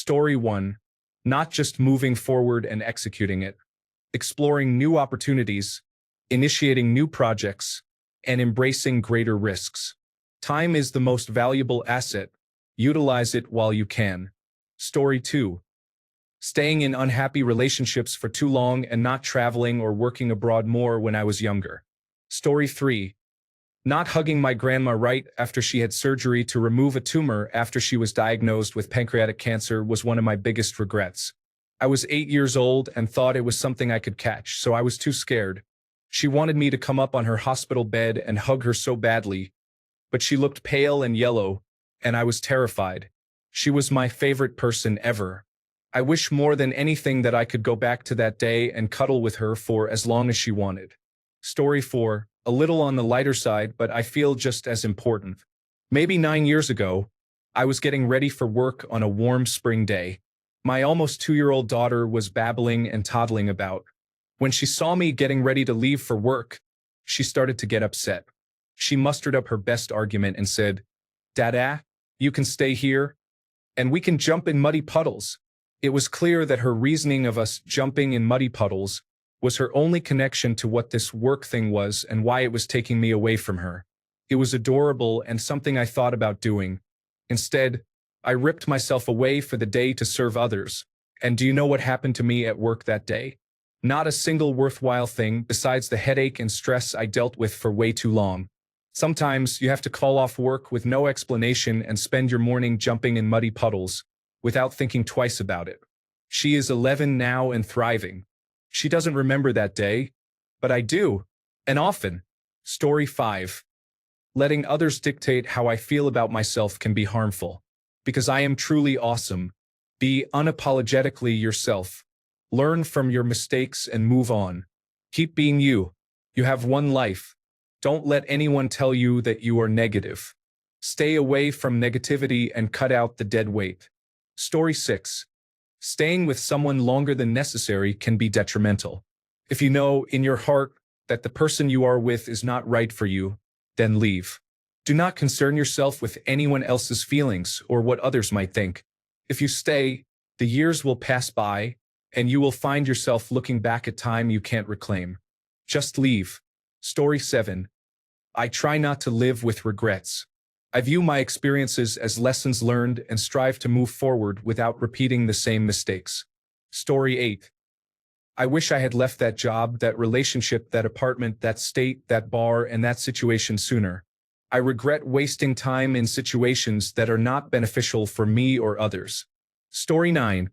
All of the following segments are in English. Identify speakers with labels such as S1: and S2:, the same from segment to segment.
S1: Story 1. Not just moving forward and executing it. Exploring new opportunities, initiating new projects, and embracing greater risks. Time is the most valuable asset. Utilize it while you can. Story 2. Staying in unhappy relationships for too long and not traveling or working abroad more when I was younger. Story 3. Not hugging my grandma right after she had surgery to remove a tumor after she was diagnosed with pancreatic cancer was one of my biggest regrets. I was 8 years old and thought it was something I could catch, so I was too scared. She wanted me to come up on her hospital bed and hug her so badly, but she looked pale and yellow, and I was terrified. She was my favorite person ever. I wish more than anything that I could go back to that day and cuddle with her for as long as she wanted. Story 4. A little on the lighter side, but I feel just as important. Maybe 9 years ago, I was getting ready for work on a warm spring day. My almost 2-year-old daughter was babbling and toddling about. When she saw me getting ready to leave for work, she started to get upset. She mustered up her best argument and said, "Dada, you can stay here, and we can jump in muddy puddles." It was clear that her reasoning of us jumping in muddy puddles was her only connection to what this work thing was and why it was taking me away from her. It was adorable and something I thought about doing. Instead, I ripped myself away for the day to serve others. And do you know what happened to me at work that day? Not a single worthwhile thing besides the headache and stress I dealt with for way too long. Sometimes you have to call off work with no explanation and spend your morning jumping in muddy puddles without thinking twice about it. She is 11 now and thriving. She doesn't remember that day, but I do, and often. Story 5. Letting others dictate how I feel about myself can be harmful. Because I am truly awesome. Be unapologetically yourself. Learn from your mistakes and move on. Keep being you. You have one life. Don't let anyone tell you that you are negative. Stay away from negativity and cut out the dead weight. Story 6. Staying with someone longer than necessary can be detrimental. If you know in your heart that the person you are with is not right for you, then leave. Do not concern yourself with anyone else's feelings or what others might think. If you stay, the years will pass by, and you will find yourself looking back at time you can't reclaim. Just leave. Story 7. I try not to live with regrets. I view my experiences as lessons learned and strive to move forward without repeating the same mistakes. Story 8. I wish I had left that job, that relationship, that apartment, that state, that bar, and that situation sooner. I regret wasting time in situations that are not beneficial for me or others. Story 9.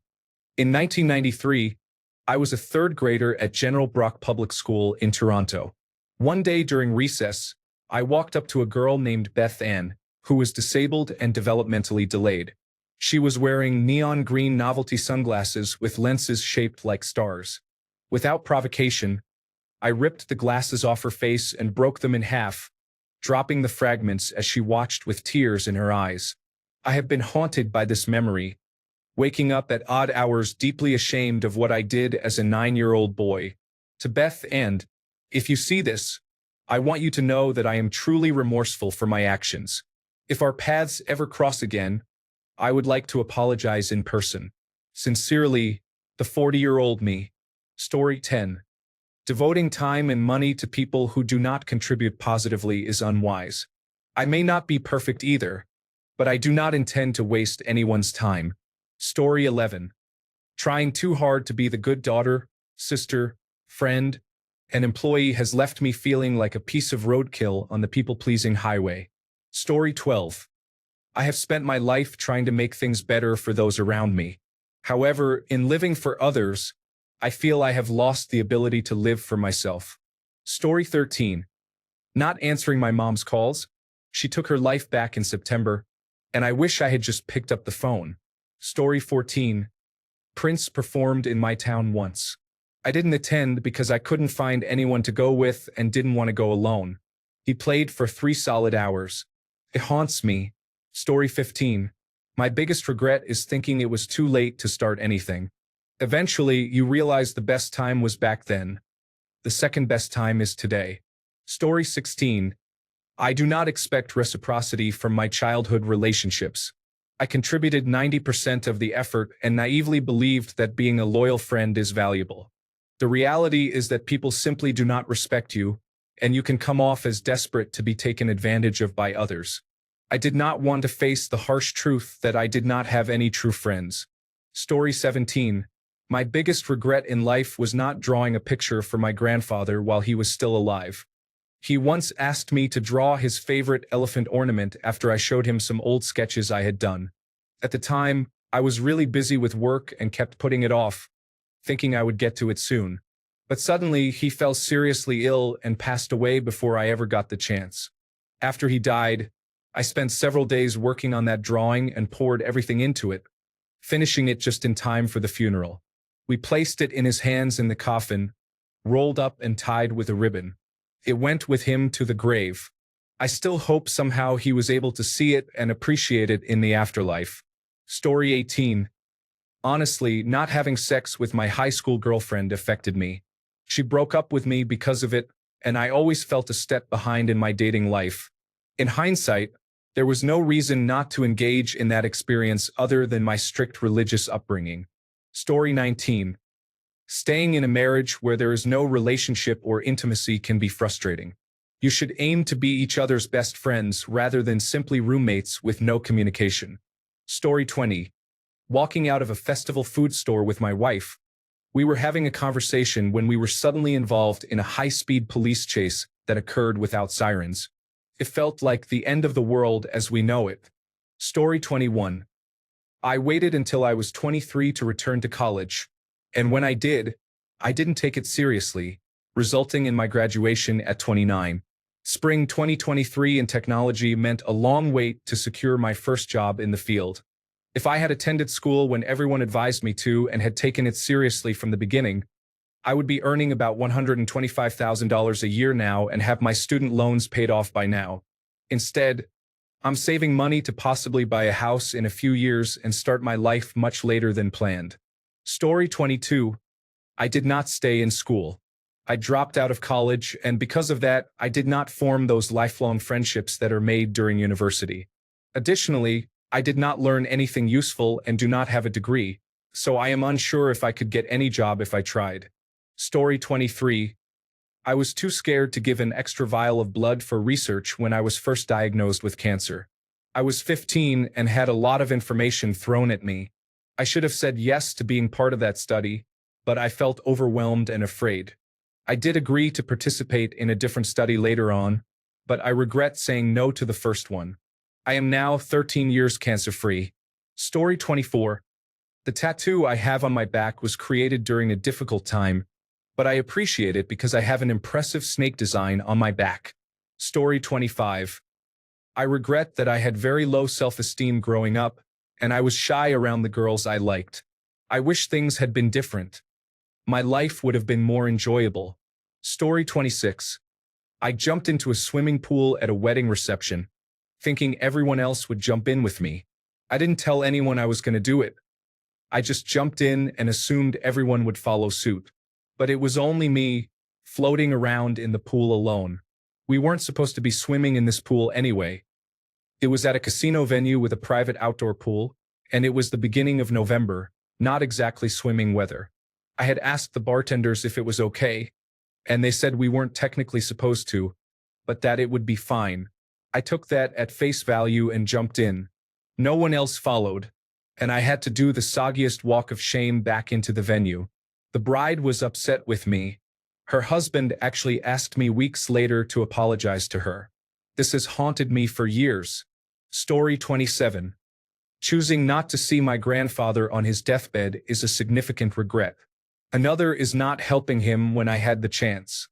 S1: In 1993, I was a third grader at General Brock Public School in Toronto. One day during recess, I walked up to a girl named Beth Ann, who was disabled and developmentally delayed. She was wearing neon green novelty sunglasses with lenses shaped like stars. Without provocation, I ripped the glasses off her face and broke them in half, dropping the fragments as she watched with tears in her eyes. I have been haunted by this memory, waking up at odd hours deeply ashamed of what I did as a 9-year-old boy. To Beth Ann, if you see this, I want you to know that I am truly remorseful for my actions. If our paths ever cross again, I would like to apologize in person. Sincerely, the 40-year-old me. Story 10. Devoting time and money to people who do not contribute positively is unwise. I may not be perfect either, but I do not intend to waste anyone's time. Story 11. Trying too hard to be the good daughter, sister, friend, and employee has left me feeling like a piece of roadkill on the people-pleasing highway. Story 12. I have spent my life trying to make things better for those around me. However, in living for others, I feel I have lost the ability to live for myself. Story 13. Not answering my mom's calls. She took her life back in September, and I wish I had just picked up the phone. Story 14. Prince performed in my town once. I didn't attend because I couldn't find anyone to go with and didn't want to go alone. He played for 3 solid hours. It haunts me. Story 15. My biggest regret is thinking it was too late to start anything. Eventually, you realize the best time was back then. The second best time is today. Story 16. I do not expect reciprocity from my childhood relationships. I contributed 90% of the effort and naively believed that being a loyal friend is valuable. The reality is that people simply do not respect you, and you can come off as desperate to be taken advantage of by others. I did not want to face the harsh truth that I did not have any true friends. Story 17. My biggest regret in life was not drawing a picture for my grandfather while he was still alive. He once asked me to draw his favorite elephant ornament after I showed him some old sketches I had done. At the time, I was really busy with work and kept putting it off, thinking I would get to it soon. But suddenly, he fell seriously ill and passed away before I ever got the chance. After he died, I spent several days working on that drawing and poured everything into it, finishing it just in time for the funeral. We placed it in his hands in the coffin, rolled up and tied with a ribbon. It went with him to the grave. I still hope somehow he was able to see it and appreciate it in the afterlife. Story 18. Honestly, not having sex with my high school girlfriend affected me. She broke up with me because of it, and I always felt a step behind in my dating life. In hindsight, there was no reason not to engage in that experience other than my strict religious upbringing. Story 19. Staying in a marriage where there is no relationship or intimacy can be frustrating. You should aim to be each other's best friends rather than simply roommates with no communication. Story 20. Walking out of a festival food store with my wife, we were having a conversation when we were suddenly involved in a high-speed police chase that occurred without sirens. It felt like the end of the world as we know it. Story 21. I waited until I was 23 to return to college, and when I did, I didn't take it seriously, resulting in my graduation at 29. Spring 2023 in technology meant a long wait to secure my first job in the field. If I had attended school when everyone advised me to and had taken it seriously from the beginning, I would be earning about $125,000 a year now and have my student loans paid off by now. Instead, I'm saving money to possibly buy a house in a few years and start my life much later than planned. Story 22. I did not stay in school. I dropped out of college, and because of that, I did not form those lifelong friendships that are made during university. Additionally, I did not learn anything useful and do not have a degree, so I am unsure if I could get any job if I tried. Story 23. I was too scared to give an extra vial of blood for research when I was first diagnosed with cancer. I was 15 and had a lot of information thrown at me. I should have said yes to being part of that study, but I felt overwhelmed and afraid. I did agree to participate in a different study later on, but I regret saying no to the first one. I am now 13 years cancer-free. Story 24. The tattoo I have on my back was created during a difficult time, but I appreciate it because I have an impressive snake design on my back. Story 25. I regret that I had very low self-esteem growing up, and I was shy around the girls I liked. I wish things had been different. My life would have been more enjoyable. Story 26. I jumped into a swimming pool at a wedding reception, thinking everyone else would jump in with me. I didn't tell anyone I was going to do it. I just jumped in and assumed everyone would follow suit. But it was only me, floating around in the pool alone. We weren't supposed to be swimming in this pool anyway. It was at a casino venue with a private outdoor pool, and it was the beginning of November, not exactly swimming weather. I had asked the bartenders if it was okay, and they said we weren't technically supposed to, but that it would be fine. I took that at face value and jumped in. No one else followed, and I had to do the soggiest walk of shame back into the venue. The bride was upset with me. Her husband actually asked me weeks later to apologize to her. This has haunted me for years. Story 27. Choosing not to see my grandfather on his deathbed is a significant regret. Another is not helping him when I had the chance.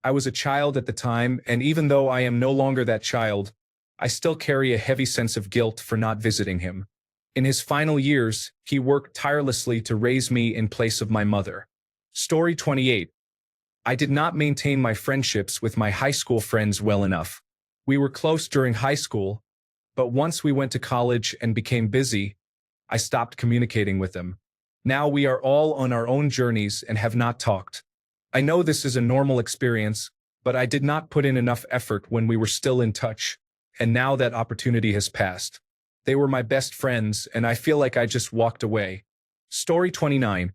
S1: I was a child at the time, and even though I am no longer that child, I still carry a heavy sense of guilt for not visiting him. In his final years, he worked tirelessly to raise me in place of my mother. Story 28. I did not maintain my friendships with my high school friends well enough. We were close during high school, but once we went to college and became busy, I stopped communicating with them. Now we are all on our own journeys and have not talked. I know this is a normal experience, but I did not put in enough effort when we were still in touch, and now that opportunity has passed. They were my best friends, and I feel like I just walked away. Story 29.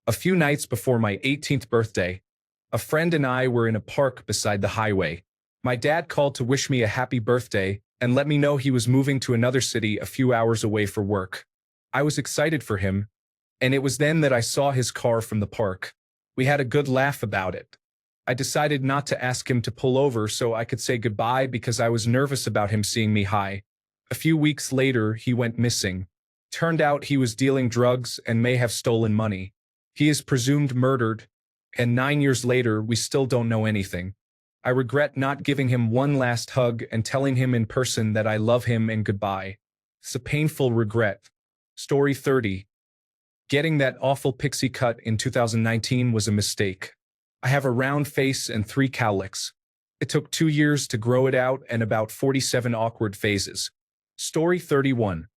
S1: A few nights before my 18th birthday, a friend and I were in a park beside the highway. My dad called to wish me a happy birthday and let me know he was moving to another city a few hours away for work. I was excited for him, and it was then that I saw his car from the park. We had a good laugh about it. I decided not to ask him to pull over so I could say goodbye because I was nervous about him seeing me high. A few weeks later, he went missing. Turned out he was dealing drugs and may have stolen money. He is presumed murdered, and 9 years later, we still don't know anything. I regret not giving him one last hug and telling him in person that I love him and goodbye. It's a painful regret. Story 30. Getting that awful pixie cut in 2019 was a mistake. I have a round face and 3 cowlicks. It took 2 years to grow it out and about 47 awkward phases. Story 31.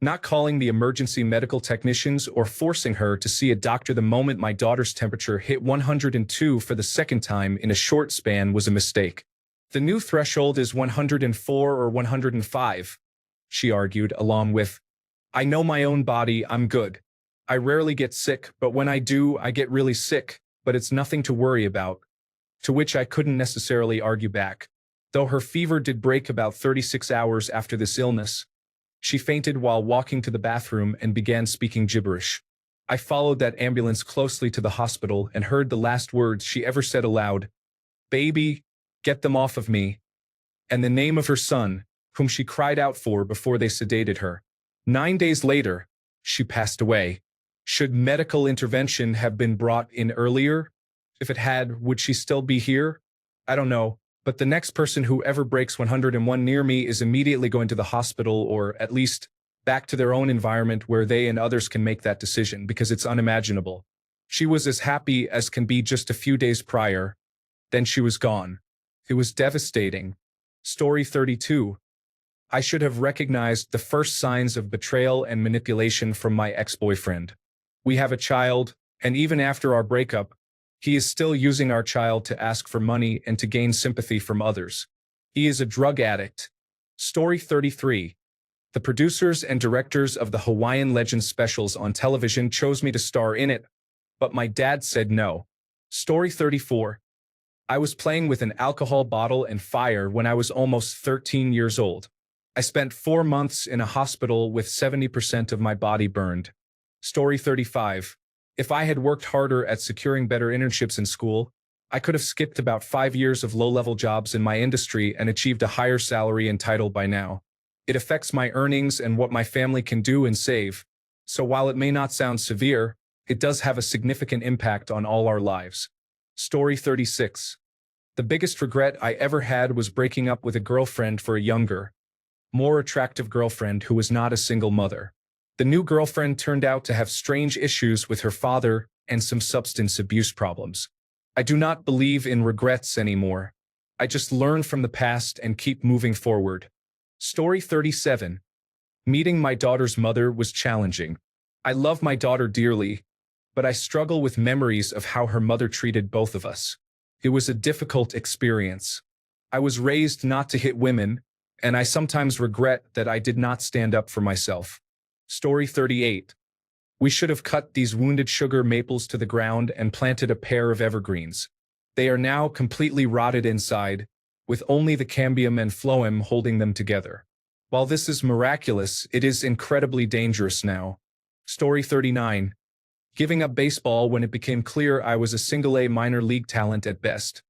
S1: Not calling the emergency medical technicians or forcing her to see a doctor the moment my daughter's temperature hit 102 for the second time in a short span was a mistake. The new threshold is 104 or 105, she argued, along with, I know my own body, I'm good. I rarely get sick, but when I do, I get really sick, but it's nothing to worry about. To which I couldn't necessarily argue back. Though her fever did break about 36 hours after this illness. She fainted while walking to the bathroom and began speaking gibberish. I followed that ambulance closely to the hospital and heard the last words she ever said aloud. Baby, get them off of me. And the name of her son, whom she cried out for before they sedated her. 9 days later, she passed away. Should medical intervention have been brought in earlier? If it had, would she still be here? I don't know. But the next person who ever breaks 101 near me is immediately going to the hospital or, at least, back to their own environment where they and others can make that decision because it's unimaginable. She was as happy as can be just a few days prior. Then she was gone. It was devastating. Story 32. I should have recognized the first signs of betrayal and manipulation from my ex-boyfriend. We have a child, and even after our breakup, he is still using our child to ask for money and to gain sympathy from others. He is a drug addict. Story 33. The producers and directors of the Hawaiian Legends specials on television chose me to star in it, but my dad said no. Story 34. I was playing with an alcohol bottle and fire when I was almost 13 years old. I spent 4 months in a hospital with 70% of my body burned. Story 35. If I had worked harder at securing better internships in school, I could have skipped about 5 years of low-level jobs in my industry and achieved a higher salary and title by now. It affects my earnings and what my family can do and save, so while it may not sound severe, it does have a significant impact on all our lives. Story 36. The biggest regret I ever had was breaking up with a girlfriend for a younger, more attractive girlfriend who was not a single mother. The new girlfriend turned out to have strange issues with her father and some substance abuse problems. I do not believe in regrets anymore. I just learn from the past and keep moving forward. Story 37. Meeting my daughter's mother was challenging. I love my daughter dearly, but I struggle with memories of how her mother treated both of us. It was a difficult experience. I was raised not to hit women, and I sometimes regret that I did not stand up for myself. Story 38. We should have cut these wounded sugar maples to the ground and planted a pair of evergreens. They are now completely rotted inside, with only the cambium and phloem holding them together. While this is miraculous, it is incredibly dangerous now. Story 39. Giving up baseball when it became clear I was a single-A minor league talent at best.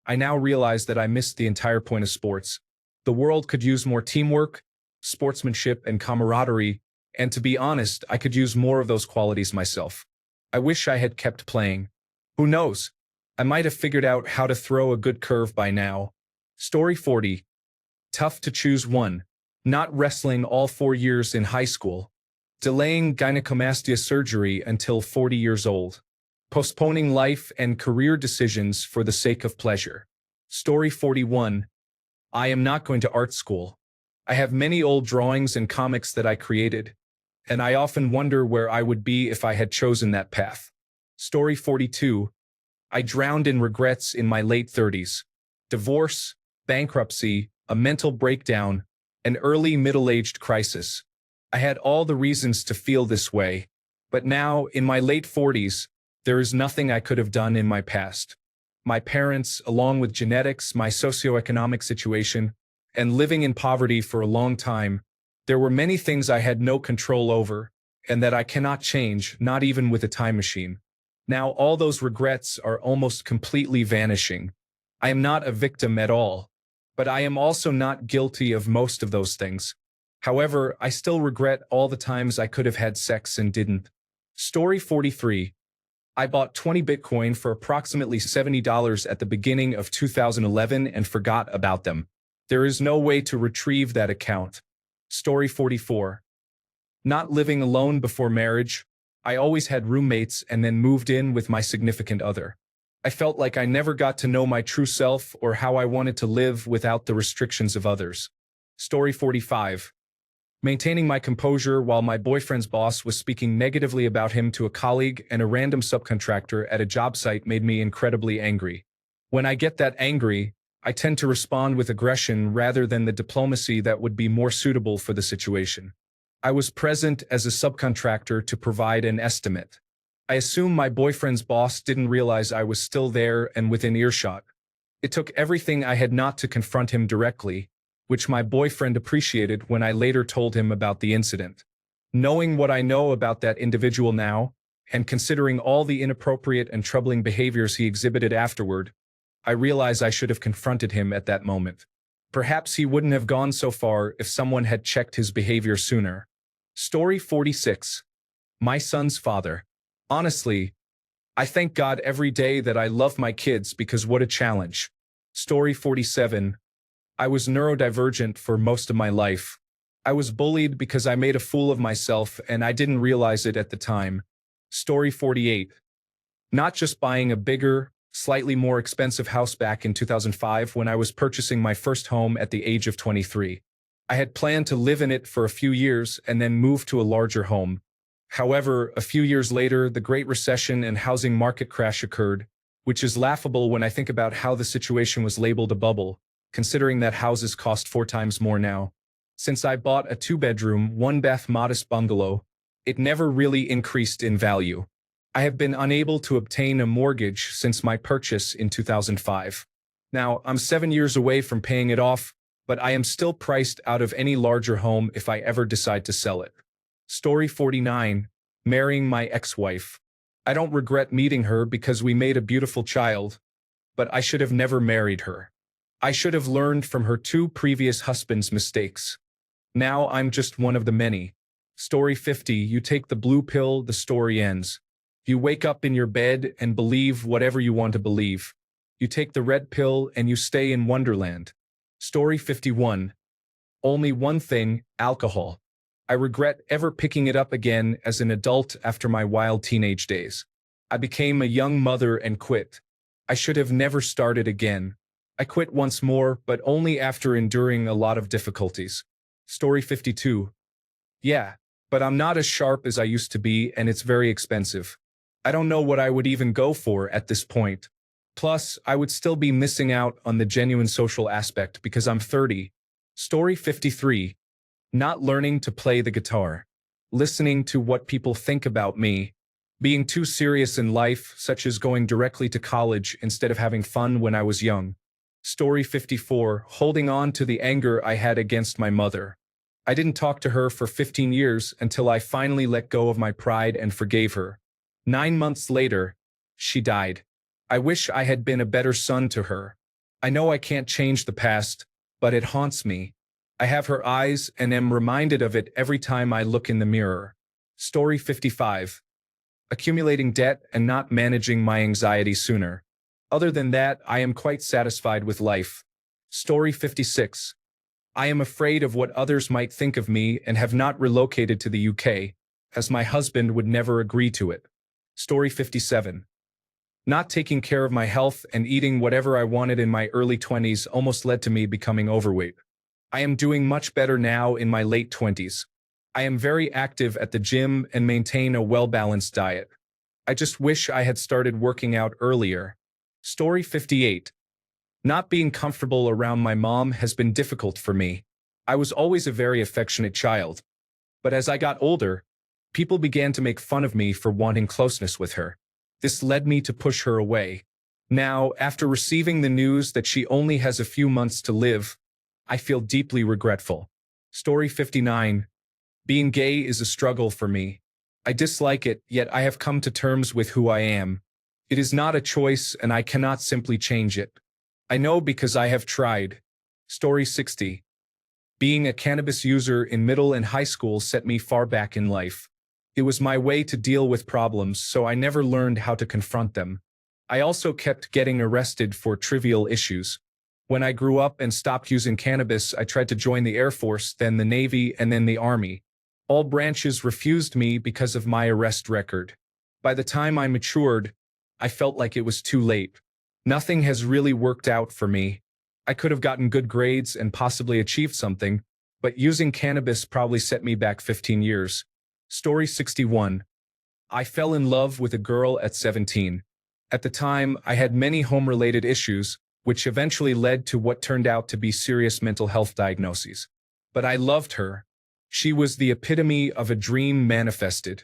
S1: I now realize that I missed the entire point of sports. The world could use more teamwork, sportsmanship, and camaraderie, and to be honest, I could use more of those qualities myself. I wish I had kept playing. Who knows? I might have figured out how to throw a good curve by now. Story 40. Tough to choose one. Not wrestling all 4 years in high school. Delaying gynecomastia surgery until 40 years old. Postponing life and career decisions for the sake of pleasure. Story 41. I am not going to art school. I have many old drawings and comics that I created, and I often wonder where I would be if I had chosen that path. Story 42. I drowned in regrets in my late 30s. Divorce, bankruptcy, a mental breakdown, an early middle-aged crisis. I had all the reasons to feel this way, but now, in my late 40s, there is nothing I could have done in my past. My parents, along with genetics, my socioeconomic situation, and living in poverty for a long time, there were many things I had no control over, and that I cannot change, not even with a time machine. Now all those regrets are almost completely vanishing. I am not a victim at all, but I am also not guilty of most of those things. However, I still regret all the times I could have had sex and didn't. Story 43. I bought 20 Bitcoin for approximately $70 at the beginning of 2011 and forgot about them. There is no way to retrieve that account. Story 44. Not living alone before marriage, I always had roommates and then moved in with my significant other. I felt like I never got to know my true self or how I wanted to live without the restrictions of others. Story 45. Maintaining my composure while my boyfriend's boss was speaking negatively about him to a colleague and a random subcontractor at a job site made me incredibly angry. When I get that angry, I tend to respond with aggression rather than the diplomacy that would be more suitable for the situation. I was present as a subcontractor to provide an estimate. I assume my boyfriend's boss didn't realize I was still there and within earshot. It took everything I had not to confront him directly, which my boyfriend appreciated when I later told him about the incident. Knowing what I know about that individual now, and considering all the inappropriate and troubling behaviors he exhibited afterward, I realize I should have confronted him at that moment. Perhaps he wouldn't have gone so far if someone had checked his behavior sooner. Story 46. My son's father. Honestly, I thank God every day that I love my kids because what a challenge. Story 47. I was neurodivergent for most of my life. I was bullied because I made a fool of myself and I didn't realize it at the time. Story 48. Not just buying a bigger, slightly more expensive house back in 2005 when I was purchasing my first home at the age of 23. I had planned to live in it for a few years and then move to a larger home. However, a few years later, the Great Recession and housing market crash occurred, which is laughable when I think about how the situation was labeled a bubble, considering that houses cost 4 times more now. Since I bought a 2-bedroom, 1-bath modest bungalow, it never really increased in value. I have been unable to obtain a mortgage since my purchase in 2005. Now, I'm 7 years away from paying it off, but I am still priced out of any larger home if I ever decide to sell it. Story 49. Marrying my ex-wife. I don't regret meeting her because we made a beautiful child, but I should have never married her. I should have learned from her 2 previous husbands' mistakes. Now I'm just one of the many. Story 50. You take the blue pill, the story ends. You wake up in your bed and believe whatever you want to believe. You take the red pill and you stay in Wonderland. Story 51. Only one thing, alcohol. I regret ever picking it up again as an adult after my wild teenage days. I became a young mother and quit. I should have never started again. I quit once more, but only after enduring a lot of difficulties. Story 52. Yeah, but I'm not as sharp as I used to be and it's very expensive. I don't know what I would even go for at this point. Plus, I would still be missing out on the genuine social aspect because I'm 30. Story 53. Not learning to play the guitar. Listening to what people think about me. Being too serious in life, such as going directly to college instead of having fun when I was young. Story 54. Holding on to the anger I had against my mother. I didn't talk to her for 15 years until I finally let go of my pride and forgave her. 9 months later, she died. I wish I had been a better son to her. I know I can't change the past, but it haunts me. I have her eyes and am reminded of it every time I look in the mirror. Story 55. Accumulating debt and not managing my anxiety sooner. Other than that, I am quite satisfied with life. Story 56. I am afraid of what others might think of me and have not relocated to the UK, as my husband would never agree to it. Story 57. Not taking care of my health and eating whatever I wanted in my early 20s almost led to me becoming overweight. I am doing much better now in my late 20s. I am very active at the gym and maintain a well-balanced diet. I just wish I had started working out earlier. Story 58. Not being comfortable around my mom has been difficult for me. I was always a very affectionate child, But as I got older, people began to make fun of me for wanting closeness with her. This led me to push her away. Now, after receiving the news that she only has a few months to live, I feel deeply regretful. Story 59. Being gay is a struggle for me. I dislike it, yet I have come to terms with who I am. It is not a choice, and I cannot simply change it. I know because I have tried. Story 60. Being a cannabis user in middle and high school set me far back in life. It was my way to deal with problems, so I never learned how to confront them. I also kept getting arrested for trivial issues. When I grew up and stopped using cannabis, I tried to join the Air Force, then the Navy, and then the Army. All branches refused me because of my arrest record. By the time I matured, I felt like it was too late. Nothing has really worked out for me. I could have gotten good grades and possibly achieved something, but using cannabis probably set me back 15 years. Story 61. I fell in love with a girl at 17. At the time, I had many home-related issues, which eventually led to what turned out to be serious mental health diagnoses. But I loved her. She was the epitome of a dream manifested.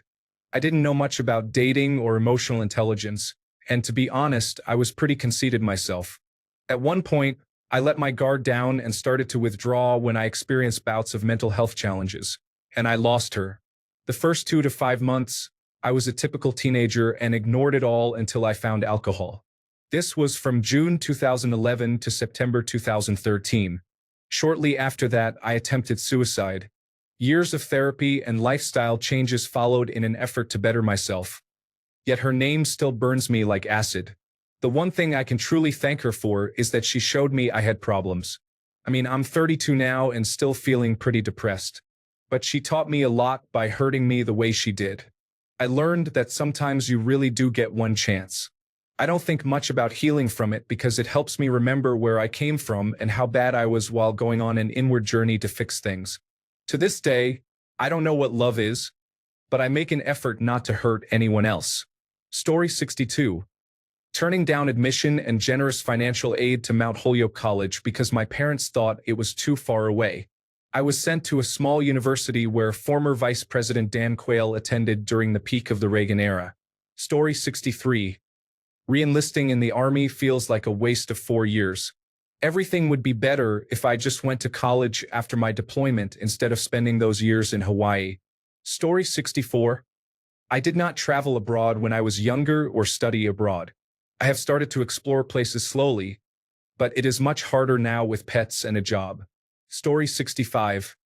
S1: I didn't know much about dating or emotional intelligence, and to be honest, I was pretty conceited myself. At one point, I let my guard down and started to withdraw when I experienced bouts of mental health challenges, and I lost her. The first 2 to 5 months, I was a typical teenager and ignored it all until I found alcohol. This was from June 2011 to September 2013. Shortly after that, I attempted suicide. Years of therapy and lifestyle changes followed in an effort to better myself. Yet her name still burns me like acid. The one thing I can truly thank her for is that she showed me I had problems. I'm 32 now and still feeling pretty depressed. But she taught me a lot by hurting me the way she did. I learned that sometimes you really do get one chance. I don't think much about healing from it because it helps me remember where I came from and how bad I was while going on an inward journey to fix things. To this day, I don't know what love is, but I make an effort not to hurt anyone else. Story 62. Turning down admission and generous financial aid to Mount Holyoke College because my parents thought it was too far away. I was sent to a small university where former Vice President Dan Quayle attended during the peak of the Reagan era. Story 63. Re-enlisting in the Army feels like a waste of 4 years. Everything would be better if I just went to college after my deployment instead of spending those years in Hawaii. Story 64. I did not travel abroad when I was younger or study abroad. I have started to explore places slowly, but it is much harder now with pets and a job. Story 65.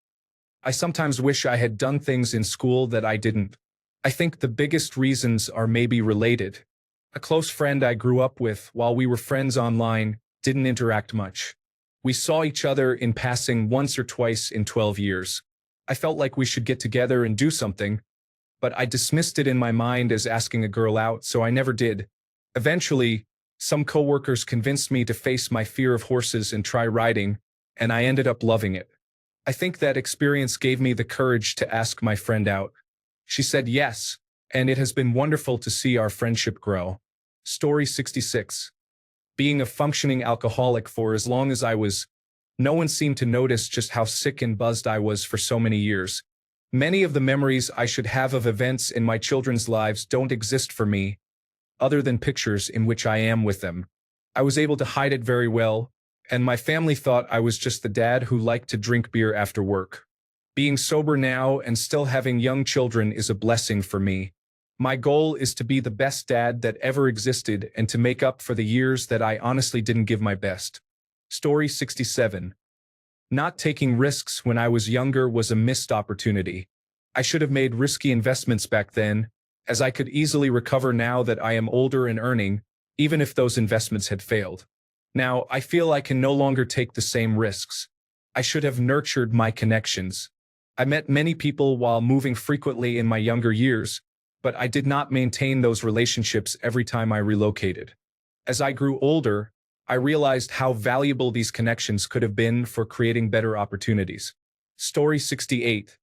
S1: I sometimes wish I had done things in school that I didn't. I think the biggest reasons are maybe related. A close friend I grew up with while we were friends online didn't interact much. We saw each other in passing once or twice in 12 years. I felt like we should get together and do something, but I dismissed it in my mind as asking a girl out, so I never did. Eventually, some coworkers convinced me to face my fear of horses and try riding, and I ended up loving it. I think that experience gave me the courage to ask my friend out. She said yes, and it has been wonderful to see our friendship grow. Story 66. Being a functioning alcoholic for as long as I was, no one seemed to notice just how sick and buzzed I was for so many years. Many of the memories I should have of events in my children's lives don't exist for me, other than pictures in which I am with them. I was able to hide it very well, and my family thought I was just the dad who liked to drink beer after work. Being sober now and still having young children is a blessing for me. My goal is to be the best dad that ever existed and to make up for the years that I honestly didn't give my best. Story 67. Not taking risks when I was younger was a missed opportunity. I should have made risky investments back then, as I could easily recover now that I am older and earning, even if those investments had failed. Now, I feel I can no longer take the same risks. I should have nurtured my connections. I met many people while moving frequently in my younger years, but I did not maintain those relationships every time I relocated. As I grew older, I realized how valuable these connections could have been for creating better opportunities. Story 68.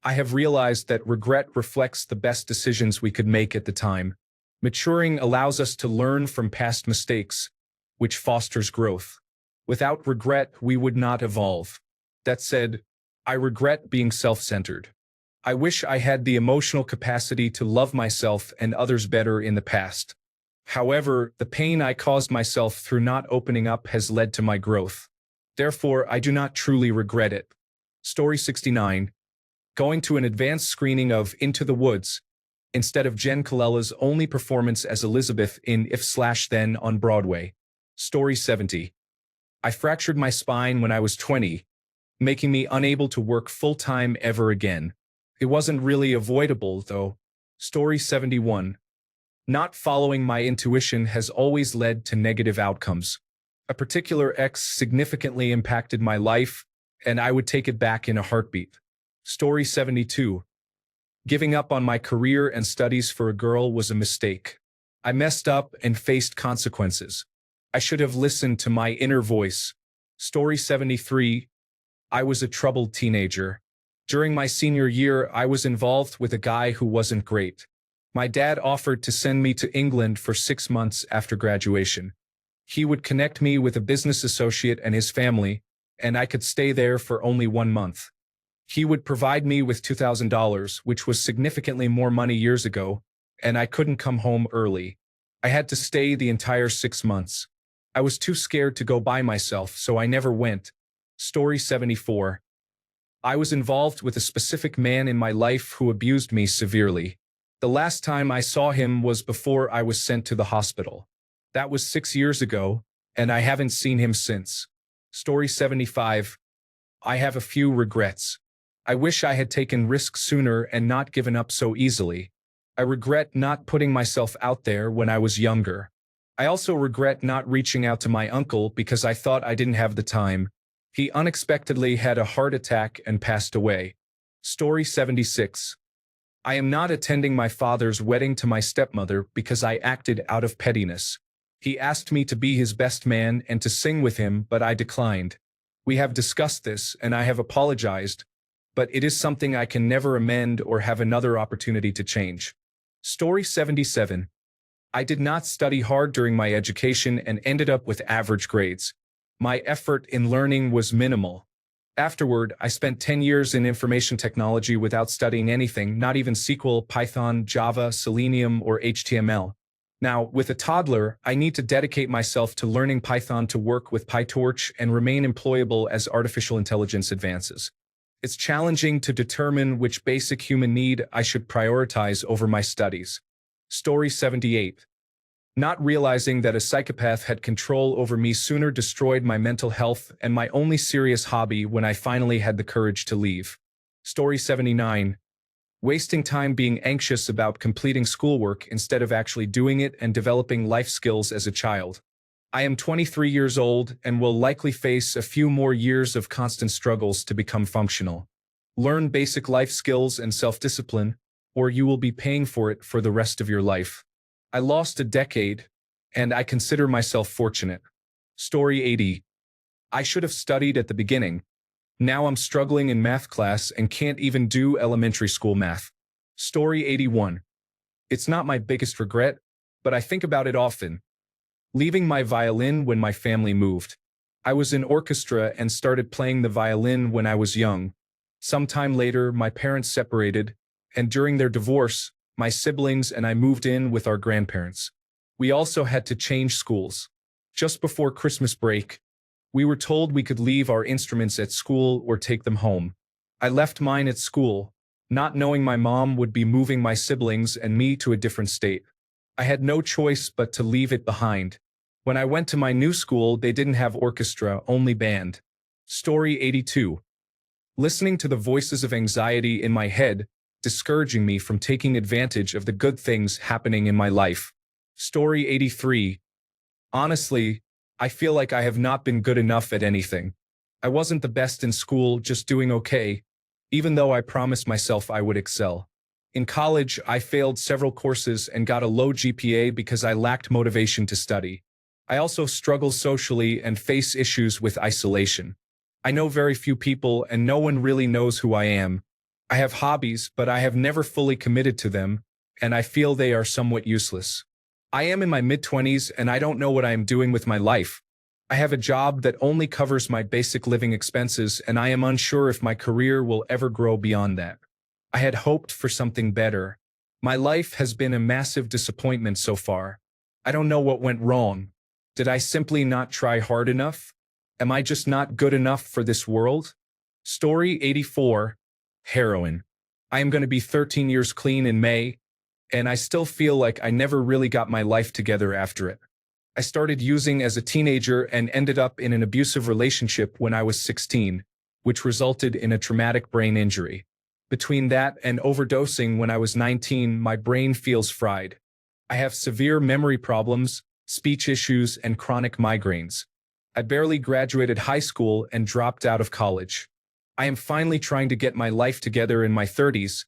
S1: I have realized that regret reflects the best decisions we could make at the time. Maturing allows us to learn from past mistakes, which fosters growth. Without regret, we would not evolve. That said, I regret being self-centered. I wish I had the emotional capacity to love myself and others better in the past. However, the pain I caused myself through not opening up has led to my growth. Therefore, I do not truly regret it. Story 69. Going to an advanced screening of Into the Woods, instead of Jen Colella's only performance as Elizabeth in If/Then on Broadway. Story 70. I fractured my spine when I was 20, making me unable to work full-time ever again. It wasn't really avoidable, though. Story 71. Not following my intuition has always led to negative outcomes. A particular ex significantly impacted my life, and I would take it back in a heartbeat. Story 72. Giving up on my career and studies for a girl was a mistake. I messed up and faced consequences. I should have listened to my inner voice. Story 73. I was a troubled teenager. During my senior year, I was involved with a guy who wasn't great. My dad offered to send me to England for 6 months after graduation. He would connect me with a business associate and his family, and I could stay there for only 1 month. He would provide me with $2,000, which was significantly more money years ago, and I couldn't come home early. I had to stay the entire 6 months. I was too scared to go by myself, so I never went. Story 74. I was involved with a specific man in my life who abused me severely. The last time I saw him was before I was sent to the hospital. That was 6 years ago, and I haven't seen him since. Story 75. I have a few regrets. I wish I had taken risks sooner and not given up so easily. I regret not putting myself out there when I was younger. I also regret not reaching out to my uncle because I thought I didn't have the time. He unexpectedly had a heart attack and passed away. Story 76. I am not attending my father's wedding to my stepmother because I acted out of pettiness. He asked me to be his best man and to sing with him, but I declined. We have discussed this, and I have apologized, but it is something I can never amend or have another opportunity to change. Story 77. I did not study hard during my education and ended up with average grades. My effort in learning was minimal. Afterward, I spent 10 years in information technology without studying anything, not even SQL, Python, Java, Selenium, or HTML. Now, with a toddler, I need to dedicate myself to learning Python to work with PyTorch and remain employable as artificial intelligence advances. It's challenging to determine which basic human need I should prioritize over my studies. Story 78. Not realizing that a psychopath had control over me sooner destroyed my mental health and my only serious hobby when I finally had the courage to leave. Story 79. Wasting time being anxious about completing schoolwork instead of actually doing it and developing life skills as a child. I am 23 years old and will likely face a few more years of constant struggles to become functional. Learn basic life skills and self-discipline, or you will be paying for it for the rest of your life. I lost a decade, and I consider myself fortunate. Story 80. I should have studied at the beginning. Now I'm struggling in math class and can't even do elementary school math. Story 81. It's not my biggest regret, but I think about it often. Leaving my violin when my family moved. I was in orchestra and started playing the violin when I was young. Sometime later, my parents separated, and during their divorce, my siblings and I moved in with our grandparents. We also had to change schools. Just before Christmas break, we were told we could leave our instruments at school or take them home. I left mine at school, not knowing my mom would be moving my siblings and me to a different state. I had no choice but to leave it behind. When I went to my new school, they didn't have orchestra, only band. Story 82. Listening to the voices of anxiety in my head, discouraging me from taking advantage of the good things happening in my life. Story 83. Honestly, I feel like I have not been good enough at anything. I wasn't the best in school, just doing okay, even though I promised myself I would excel. In college, I failed several courses and got a low GPA because I lacked motivation to study. I also struggle socially and face issues with isolation. I know very few people and no one really knows who I am. I have hobbies, but I have never fully committed to them, and I feel they are somewhat useless. I am in my mid-20s and I don't know what I am doing with my life. I have a job that only covers my basic living expenses and I am unsure if my career will ever grow beyond that. I had hoped for something better. My life has been a massive disappointment so far. I don't know what went wrong. Did I simply not try hard enough? Am I just not good enough for this world? Story 84. Heroin. I am going to be 13 years clean in May, and I still feel like I never really got my life together after it. I started using as a teenager and ended up in an abusive relationship when I was 16, which resulted in a traumatic brain injury. Between that and overdosing when I was 19, my brain feels fried. I have severe memory problems, speech issues, and chronic migraines. I barely graduated high school and dropped out of college. I am finally trying to get my life together in my 30s,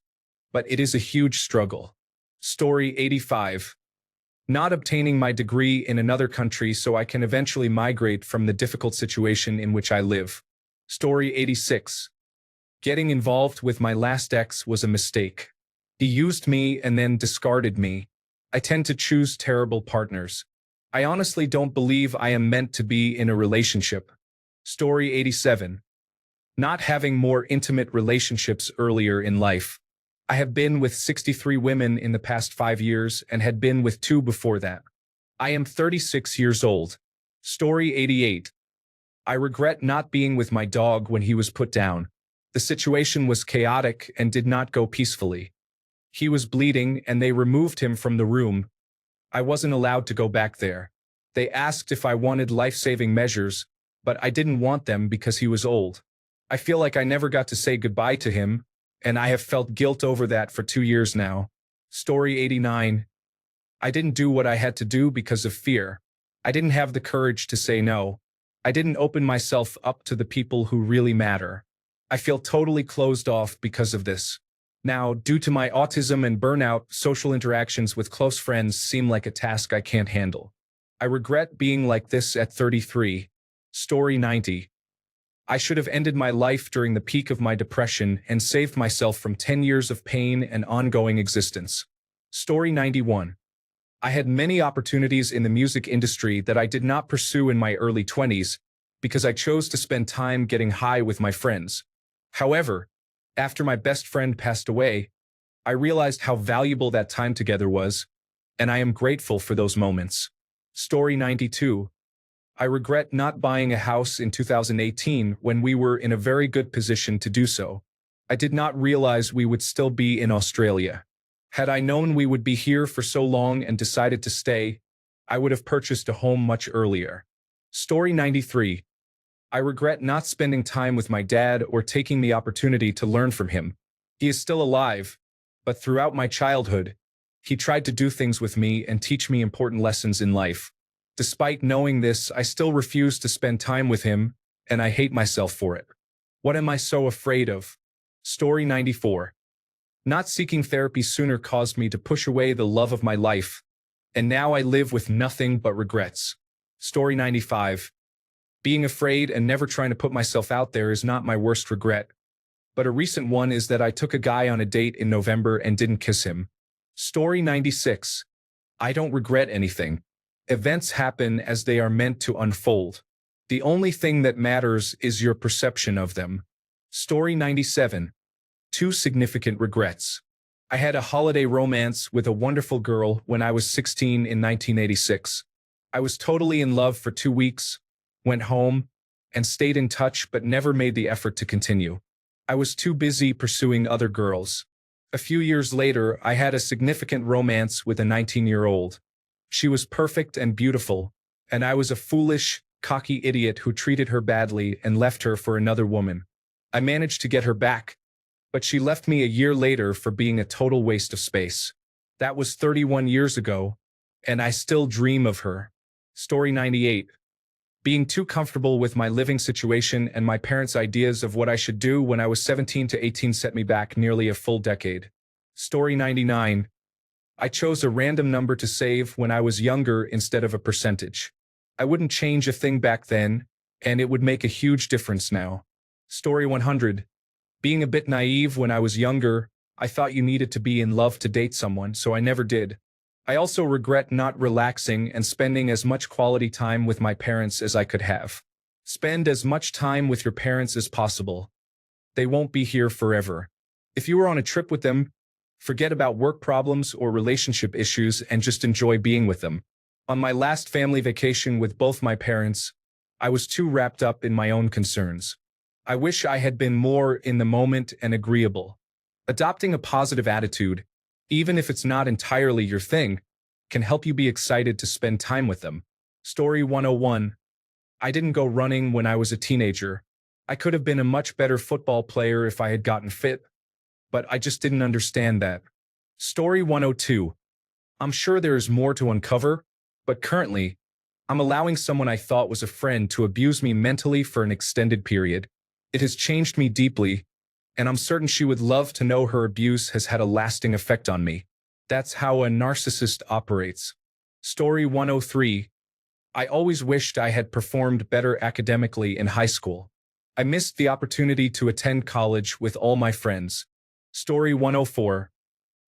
S1: but it is a huge struggle. Story 85. Not obtaining my degree in another country so I can eventually migrate from the difficult situation in which I live. Story 86. Getting involved with my last ex was a mistake. He used me and then discarded me. I tend to choose terrible partners. I honestly don't believe I am meant to be in a relationship. Story 87. Not having more intimate relationships earlier in life. I have been with 63 women in the past 5 years and had been with 2 before that. I am 36 years old. Story 88. I regret not being with my dog when he was put down. The situation was chaotic and did not go peacefully. He was bleeding and they removed him from the room. I wasn't allowed to go back there. They asked if I wanted life-saving measures, but I didn't want them because he was old. I feel like I never got to say goodbye to him, and I have felt guilt over that for 2 years now. Story 89. I didn't do what I had to do because of fear. I didn't have the courage to say no. I didn't open myself up to the people who really matter. I feel totally closed off because of this. Now, due to my autism and burnout, social interactions with close friends seem like a task I can't handle. I regret being like this at 33. Story 90. I should have ended my life during the peak of my depression and saved myself from 10 years of pain and ongoing existence. Story 91. I had many opportunities in the music industry that I did not pursue in my early 20s because I chose to spend time getting high with my friends. However, after my best friend passed away, I realized how valuable that time together was, and I am grateful for those moments. Story 92. I regret not buying a house in 2018 when we were in a very good position to do so. I did not realize we would still be in Australia. Had I known we would be here for so long and decided to stay, I would have purchased a home much earlier. Story 93. I regret not spending time with my dad or taking the opportunity to learn from him. He is still alive, but throughout my childhood, he tried to do things with me and teach me important lessons in life. Despite knowing this, I still refuse to spend time with him, and I hate myself for it. What am I so afraid of? Story 94. Not seeking therapy sooner caused me to push away the love of my life, and now I live with nothing but regrets. Story 95. Being afraid and never trying to put myself out there is not my worst regret, but a recent one is that I took a guy on a date in November and didn't kiss him. Story 96. I don't regret anything. Events happen as they are meant to unfold. The only thing that matters is your perception of them. Story 97. 2 significant regrets. I had a holiday romance with a wonderful girl when I was 16 in 1986. I was totally in love for 2 weeks, went home, and stayed in touch but never made the effort to continue. I was too busy pursuing other girls. A few years later, I had a significant romance with a 19-year-old. She was perfect and beautiful, and I was a foolish, cocky idiot who treated her badly and left her for another woman. I managed to get her back, but she left me a year later for being a total waste of space. That was 31 years ago, and I still dream of her. Story 98. Being too comfortable with my living situation and my parents' ideas of what I should do when I was 17 to 18 set me back nearly a full decade. Story 99. I chose a random number to save when I was younger instead of a percentage. I wouldn't change a thing back then, and it would make a huge difference now. Story 100. Being a bit naive when I was younger, I thought you needed to be in love to date someone, so I never did. I also regret not relaxing and spending as much quality time with my parents as I could have. Spend as much time with your parents as possible. They won't be here forever. If you were on a trip with them, forget about work problems or relationship issues and just enjoy being with them. On my last family vacation with both my parents, I was too wrapped up in my own concerns. I wish I had been more in the moment and agreeable. Adopting a positive attitude, even if it's not entirely your thing, can help you be excited to spend time with them. Story 101. I didn't go running when I was a teenager. I could have been a much better football player if I had gotten fit, but I just didn't understand that. Story 102. I'm sure there is more to uncover, but currently, I'm allowing someone I thought was a friend to abuse me mentally for an extended period. It has changed me deeply, and I'm certain she would love to know her abuse has had a lasting effect on me. That's how a narcissist operates. Story 103. I always wished I had performed better academically in high school. I missed the opportunity to attend college with all my friends. Story 104.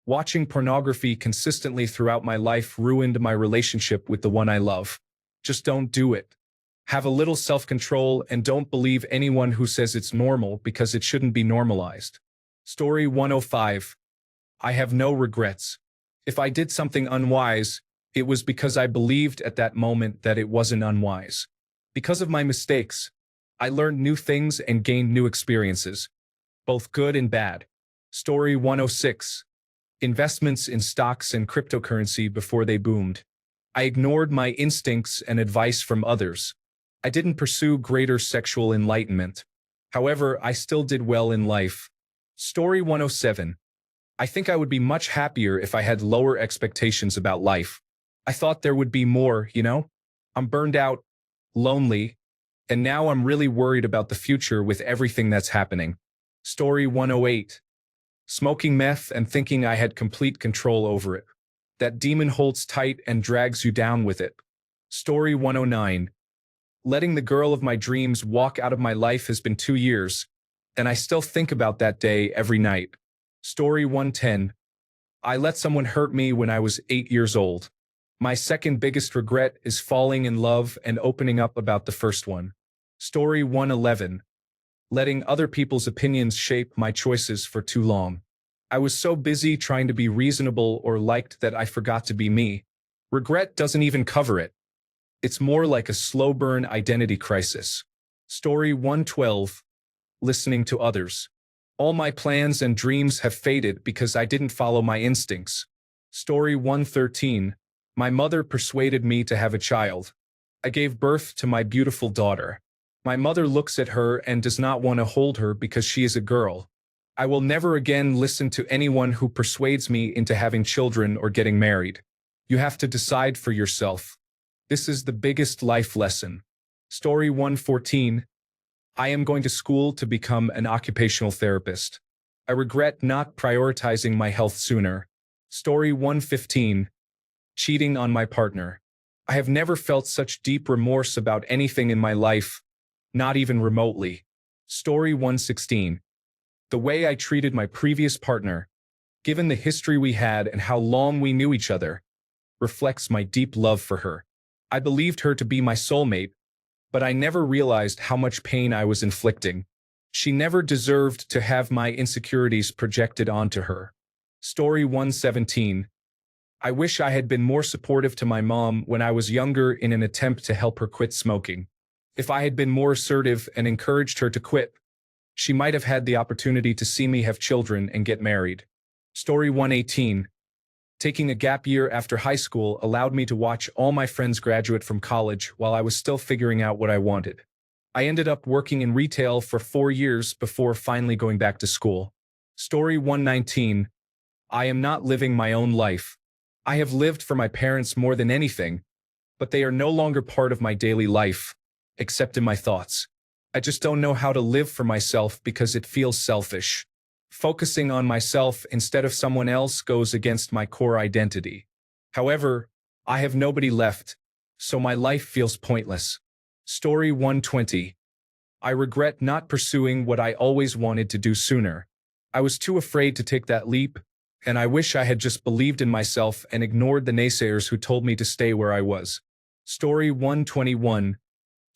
S1: Watching pornography consistently throughout my life ruined my relationship with the one I love. Just don't do it. Have a little self-control and don't believe anyone who says it's normal because it shouldn't be normalized. Story 105. I have no regrets. If I did something unwise, it was because I believed at that moment that it wasn't unwise. Because of my mistakes, I learned new things and gained new experiences, both good and bad. Story 106. Investments in stocks and cryptocurrency before they boomed. I ignored my instincts and advice from others. I didn't pursue greater sexual enlightenment. However, I still did well in life. Story 107. I think I would be much happier if I had lower expectations about life. I thought there would be more, you know? I'm burned out, lonely, and now I'm really worried about the future with everything that's happening. Story 108. Smoking meth and thinking I had complete control over it. That demon holds tight and drags you down with it. Story 109. Letting the girl of my dreams walk out of my life has been 2 years, and I still think about that day every night. Story 110. I let someone hurt me when I was 8 years old. My second biggest regret is falling in love and opening up about the first one. Story 111. Letting other people's opinions shape my choices for too long. I was so busy trying to be reasonable or liked that I forgot to be me. Regret doesn't even cover it. It's more like a slow burn identity crisis. Story 112. Listening to others. All my plans and dreams have faded because I didn't follow my instincts. Story 113. My mother persuaded me to have a child. I gave birth to my beautiful daughter. My mother looks at her and does not want to hold her because she is a girl. I will never again listen to anyone who persuades me into having children or getting married. You have to decide for yourself. This is the biggest life lesson. Story 114. I am going to school to become an occupational therapist. I regret not prioritizing my health sooner. Story 115. Cheating on my partner. I have never felt such deep remorse about anything in my life, not even remotely. Story 116. The way I treated my previous partner, given the history we had and how long we knew each other, reflects my deep love for her. I believed her to be my soulmate, but I never realized how much pain I was inflicting. She never deserved to have my insecurities projected onto her. Story 117. I wish I had been more supportive to my mom when I was younger in an attempt to help her quit smoking. If I had been more assertive and encouraged her to quit, she might have had the opportunity to see me have children and get married. Story 118. Taking a gap year after high school allowed me to watch all my friends graduate from college while I was still figuring out what I wanted. I ended up working in retail for 4 years before finally going back to school. Story 119. I am not living my own life. I have lived for my parents more than anything, but they are no longer part of my daily life, except in my thoughts. I just don't know how to live for myself because it feels selfish. Focusing on myself instead of someone else goes against my core identity. However, I have nobody left, so my life feels pointless. Story 120. I regret not pursuing what I always wanted to do sooner. I was too afraid to take that leap, and I wish I had just believed in myself and ignored the naysayers who told me to stay where I was. Story 121.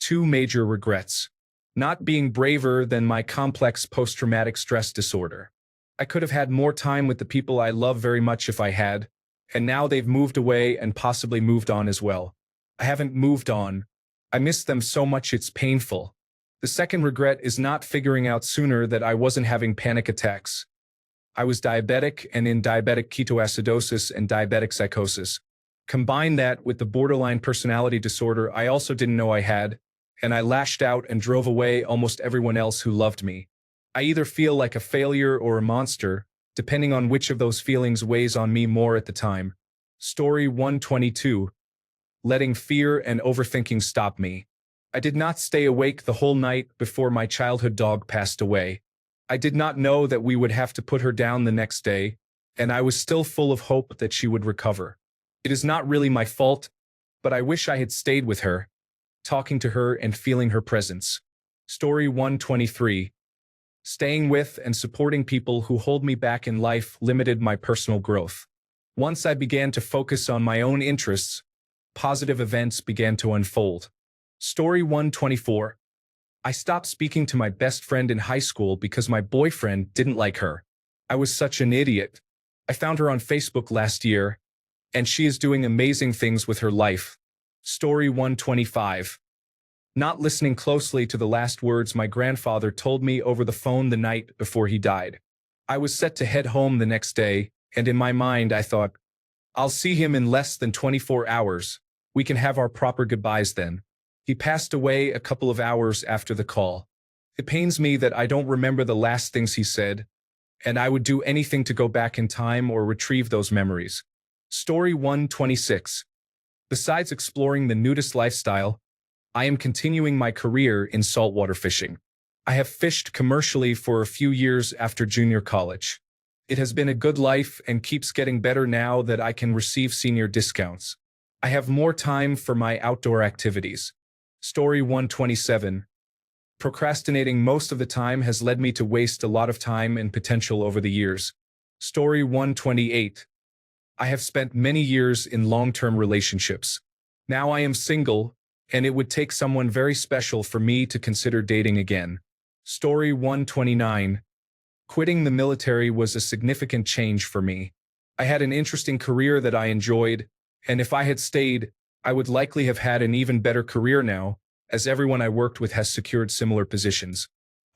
S1: 2 major regrets. Not being braver than my complex post-traumatic stress disorder. I could have had more time with the people I love very much if I had, and now they've moved away and possibly moved on as well. I haven't moved on. I miss them so much it's painful. The second regret is not figuring out sooner that I wasn't having panic attacks. I was diabetic and in diabetic ketoacidosis and diabetic psychosis. Combine that with the borderline personality disorder I also didn't know I had, and I lashed out and drove away almost everyone else who loved me. I either feel like a failure or a monster, depending on which of those feelings weighs on me more at the time. Story 122. Letting fear and overthinking stop me. I did not stay awake the whole night before my childhood dog passed away. I did not know that we would have to put her down the next day, and I was still full of hope that she would recover. It is not really my fault, but I wish I had stayed with her, talking to her and feeling her presence. Story 123. Staying with and supporting people who hold me back in life limited my personal growth. Once I began to focus on my own interests, positive events began to unfold. Story 124. I stopped speaking to my best friend in high school because my boyfriend didn't like her. I was such an idiot. I found her on Facebook last year, and she is doing amazing things with her life. Story 125. Not listening closely to the last words my grandfather told me over the phone the night before he died. I was set to head home the next day, and in my mind I thought, I'll see him in less than 24 hours. We can have our proper goodbyes then. He passed away a couple of hours after the call. It pains me that I don't remember the last things he said, and I would do anything to go back in time or retrieve those memories. Story 126. Besides exploring the nudist lifestyle, I am continuing my career in saltwater fishing. I have fished commercially for a few years after junior college. It has been a good life and keeps getting better now that I can receive senior discounts. I have more time for my outdoor activities. Story 127. Procrastinating most of the time has led me to waste a lot of time and potential over the years. Story 128. I have spent many years in long-term relationships. Now I am single, and it would take someone very special for me to consider dating again. Story 129. Quitting the military was a significant change for me. I had an interesting career that I enjoyed, and if I had stayed, I would likely have had an even better career now, as everyone I worked with has secured similar positions.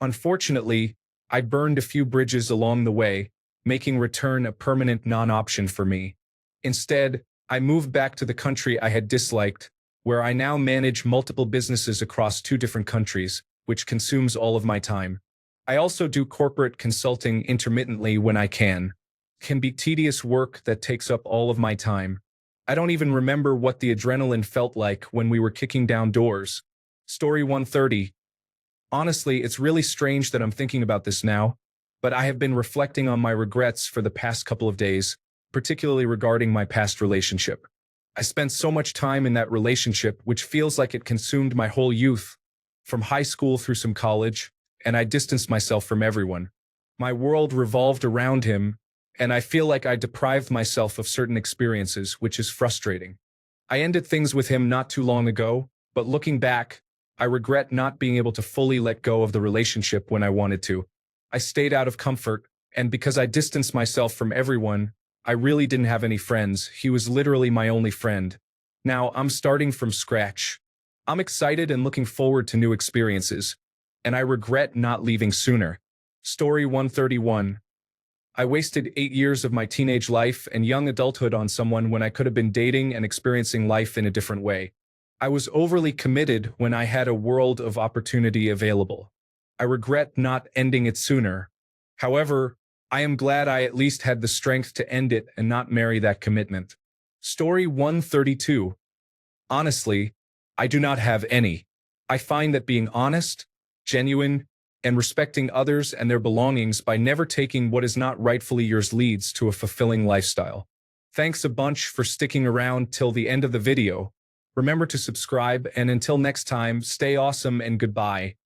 S1: Unfortunately, I burned a few bridges along the way, making return a permanent non-option for me. Instead, I moved back to the country I had disliked, where I now manage multiple businesses across 2 different countries, which consumes all of my time. I also do corporate consulting intermittently when I can. Can be tedious work that takes up all of my time. I don't even remember what the adrenaline felt like when we were kicking down doors. Story 130. Honestly, it's really strange that I'm thinking about this now, but I have been reflecting on my regrets for the past couple of days, particularly regarding my past relationship. I spent so much time in that relationship, which feels like it consumed my whole youth, from high school through some college, and I distanced myself from everyone. My world revolved around him, and I feel like I deprived myself of certain experiences, which is frustrating. I ended things with him not too long ago, but looking back, I regret not being able to fully let go of the relationship when I wanted to. I stayed out of comfort, and because I distanced myself from everyone, I really didn't have any friends. He was literally my only friend. Now I'm starting from scratch. I'm excited and looking forward to new experiences, and I regret not leaving sooner. Story 131. I wasted 8 years of my teenage life and young adulthood on someone when I could have been dating and experiencing life in a different way. I was overly committed when I had a world of opportunity available. I regret not ending it sooner. However, I am glad I at least had the strength to end it and not marry that commitment. Story 132. Honestly, I do not have any. I find that being honest, genuine, and respecting others and their belongings by never taking what is not rightfully yours leads to a fulfilling lifestyle. Thanks a bunch for sticking around till the end of the video. Remember to subscribe, and until next time, stay awesome and goodbye.